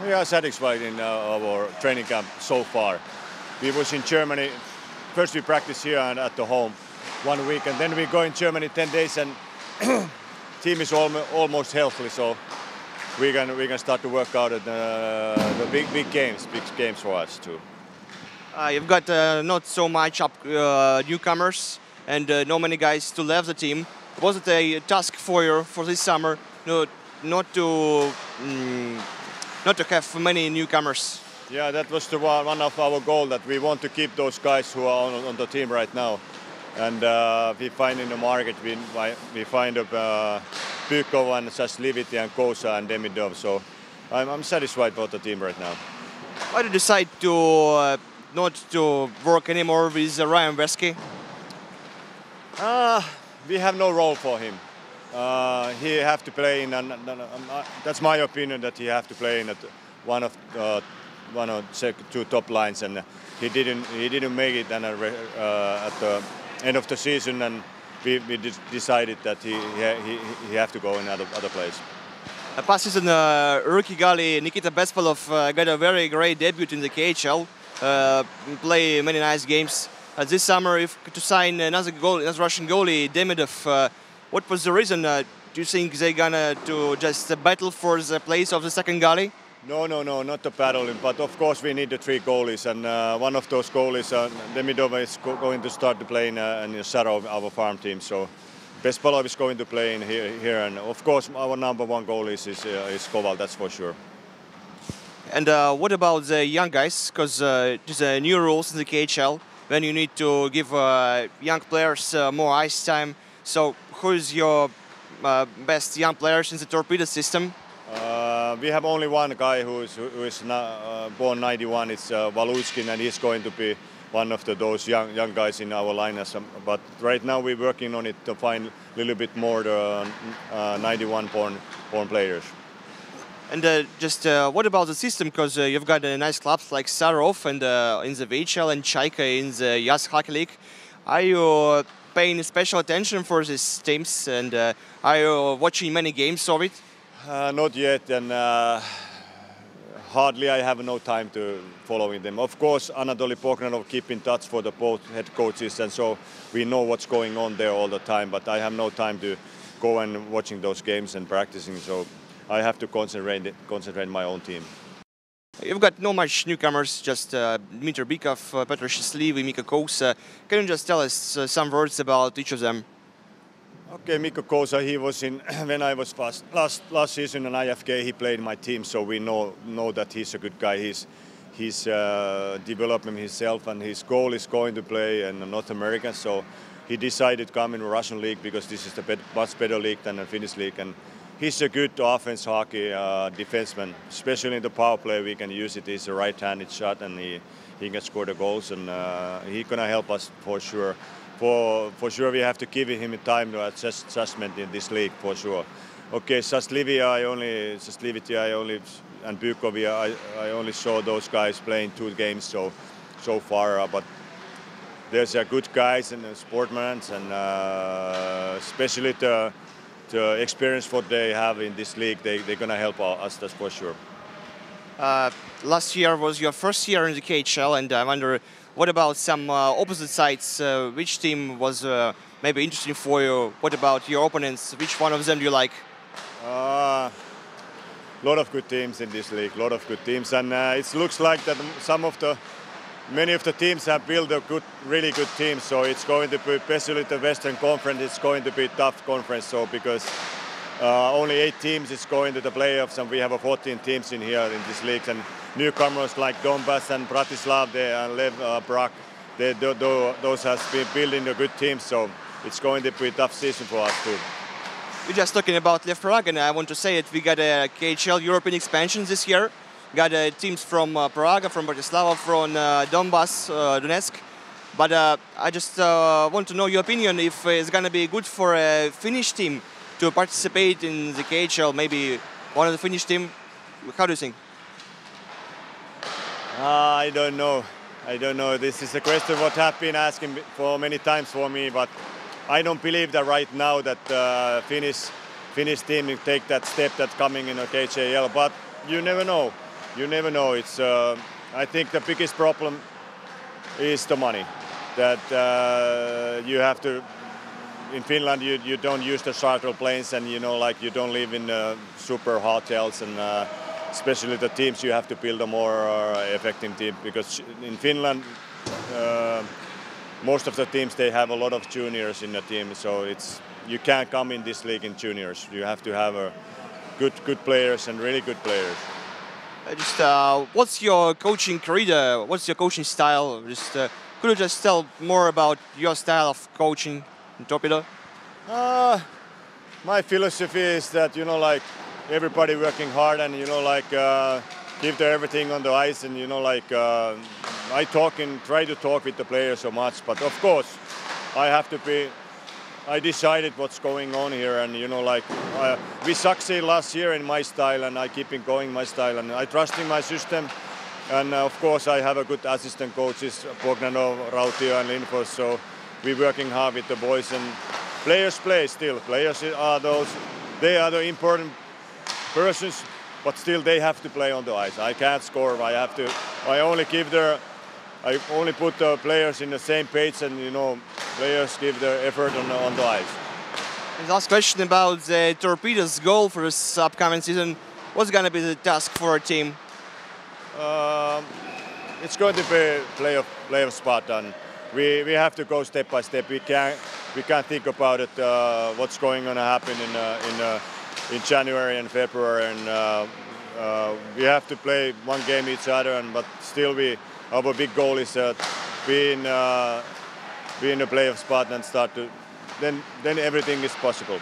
We are satisfied in our training camp so far. We was in Germany. First we practice here and at the home 1 week, and then we go in Germany 10 days, and team is almost healthy, so we can start to work out at the big games for us too. You've got not so much newcomers and not many guys still left the team. Was it a task for you for this summer not to have many newcomers? Yeah, that was one of our goals, that we want to keep those guys who are on the team right now. And we find in the market, we find Pykov and Saslivity and Kosa and Demidov. So I'm satisfied about the team right now. Why did you decide to not to work anymore with Ryan Vesky? We have no role for him. He have to play in. That's my opinion, that he have to play in one of two top lines, and he didn't make it. And at the end of the season, and we decided that he have to go in other place. Past season, rookie goalie Nikita Bespalov got a very great debut in the KHL. Play many nice games. This summer, to sign another Russian goalie, Demidov, what was the reason? Do you think they're gonna just battle for the place of the second goalie? No, not the battling, but of course we need the 3 goalies, and one of those goalies, Demidov, is going to start to play in the shadow of our farm team. So Bespalov is going to play in here, and of course our number 1 goalie is Koval, that's for sure. And what about the young guys? Because there's new rules in the KHL when you need to give young players more ice time. So who is your best young players in the Torpedo system? We have only one guy who is born '91. It's Valutskin, and he's going to be one of those young guys in our lineup. But right now we're working on it to find a little bit more the 91 born players. And what about the system? Because you've got nice clubs like Sarov and in the VHL and Chaika in the Yas Hockey League. Are you paying special attention for these teams, and are you watching many games of it? Not yet, and hardly I have no time to following them. Of course, Anatoly Pokranov keep in touch for the both head coaches, and so we know what's going on there all the time. But I have no time to go and watching those games and practicing, so I have to concentrate my own team. You've got no much newcomers, just Dmitry Bykov, Petr Shishliv, Mika Kosa. Can you just tell us some words about each of them? Okay, Mikko Kosa, he was in when I was last season in IFK. He played my team, so we know that he's a good guy. He's developing himself, and his goal is going to play in North America. So he decided to come in the Russian league because this is the much better league than the Finnish league. And he's a good offense hockey defenseman, especially in the power play. We can use it. He's a right-handed shot, and he can score the goals, and he's gonna help us for sure. For sure, we have to give him time to adjustment in this league, for sure. Okay, Saslivity and Pykov, I only saw those guys playing 2 games so far, but there's good guys and sportsmen, and especially the experience what they have in this league, they're gonna help us, that's for sure. Last year was your first year in the KHL, and I wonder, what about some opposite sides? Which team was maybe interesting for you? What about your opponents? Which one of them do you like? Lot of good teams in this league, lot of good teams, and it looks like that many of the teams have built a really good team. So it's going to be, especially the Western Conference, it's going to be a tough conference. So because only 8 teams is going to the playoffs, and we have 14 teams in here in this league. And newcomers like Donbass and Bratislav, and Lev Brak, those has been building a good team. So it's going to be a tough season for us too. We're just talking about Lev Prague, and I want to say that we got a KHL European expansion this year. Got teams from Prague, from Bratislava, from Donbass, Donetsk. But I just want to know your opinion if it's going to be good for a Finnish team to participate in the KHL, maybe one of the Finnish team. How do you think? I don't know. This is a question what have been asking for many times for me, but I don't believe that right now that Finnish team will take that step that's coming in a KHL. But you never know. You never know. It's I think the biggest problem is the money. That you have to. In Finland, you don't use the charter planes, and like you don't live in super hotels, and especially the teams, you have to build a more effective team, because in Finland most of the teams, they have a lot of juniors in the team, so you can't come in this league in juniors. You have to have good players and really good players. What's your coaching career? What's your coaching style? Could you just tell more about your style of coaching in Torpedo? My philosophy is that like everybody working hard, and give their everything on the ice, and I try to talk with the players so much, but of course I decided what's going on here, and we succeeded last year in my style, and I keep going my style, and I trust in my system, and of course I have a good assistant coaches, Bogdanov, Rautio and Lindfors, so we're working hard with the boys, and players play still. Players they are the important persons, but still they have to play on the ice. I can't score. I only put the players in the same page, and players give their effort on the ice. And last question about the Torpedo's goal for this upcoming season. What's going to be the task for our team? It's going to be playoff spot, and we have to go step by step. We can't think about it. What's going to happen in January and February, and we have to play one game each other. But still, our big goal is be in a playoff spot and start to. Then everything is possible.